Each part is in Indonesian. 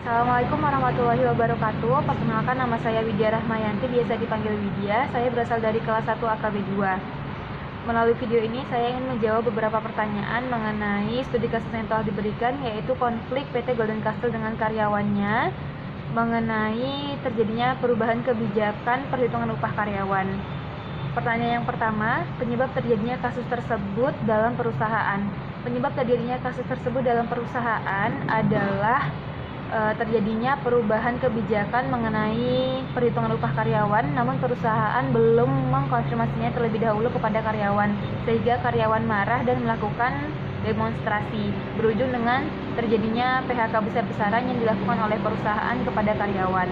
Assalamualaikum warahmatullahi wabarakatuh. Perkenalkan, nama saya Widya Rahmayanti, biasa dipanggil Widya. Saya berasal dari kelas 1 AKB 2. Melalui video ini saya ingin menjawab beberapa pertanyaan mengenai studi kasus yang telah diberikan, yaitu konflik PT Golden Castle dengan karyawannya, mengenai terjadinya perubahan kebijakan perhitungan upah karyawan. Pertanyaan yang pertama, penyebab terjadinya kasus tersebut dalam perusahaan. Penyebab terjadinya kasus tersebut dalam perusahaan adalah terjadinya perubahan kebijakan mengenai perhitungan upah karyawan, namun perusahaan belum mengkonfirmasinya terlebih dahulu kepada karyawan, sehingga karyawan marah dan melakukan demonstrasi, berujung dengan terjadinya PHK besar-besaran yang dilakukan oleh perusahaan kepada karyawan.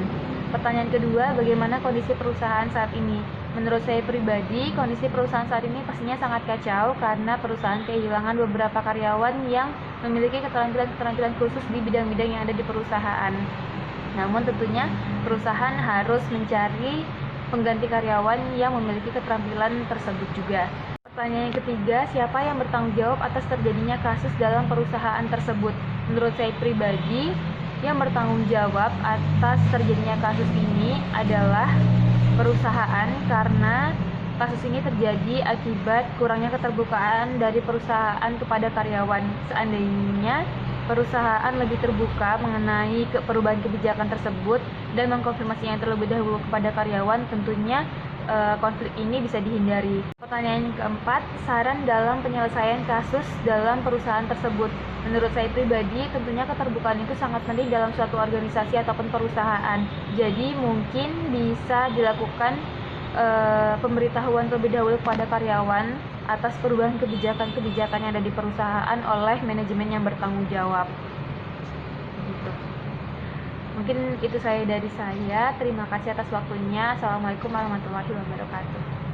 Pertanyaan kedua, bagaimana kondisi perusahaan saat ini? Menurut saya pribadi, kondisi perusahaan saat ini pastinya sangat kacau karena perusahaan kehilangan beberapa karyawan yang memiliki keterampilan khusus di bidang-bidang yang ada di perusahaan. Namun tentunya perusahaan harus mencari pengganti karyawan yang memiliki keterampilan tersebut juga. Pertanyaan yang ketiga, siapa yang bertanggung jawab atas terjadinya kasus dalam perusahaan tersebut? Menurut saya pribadi, yang bertanggung jawab atas terjadinya kasus ini adalah perusahaan, karena kasus ini terjadi akibat kurangnya keterbukaan dari perusahaan kepada karyawan. Seandainya perusahaan lebih terbuka mengenai perubahan kebijakan tersebut dan mengkonfirmasinya terlebih dahulu kepada karyawan, tentunya konflik ini bisa dihindari. Pertanyaan keempat, saran dalam penyelesaian kasus dalam perusahaan tersebut. Menurut saya pribadi, tentunya keterbukaan itu sangat penting dalam suatu organisasi ataupun perusahaan. Jadi mungkin bisa dilakukan pemberitahuan terlebih dahulu kepada karyawan atas perubahan kebijakan yang ada di perusahaan oleh manajemen yang bertanggung jawab. Gitu. Mungkin itu dari saya. Terima kasih atas waktunya. Assalamualaikum warahmatullahi wabarakatuh.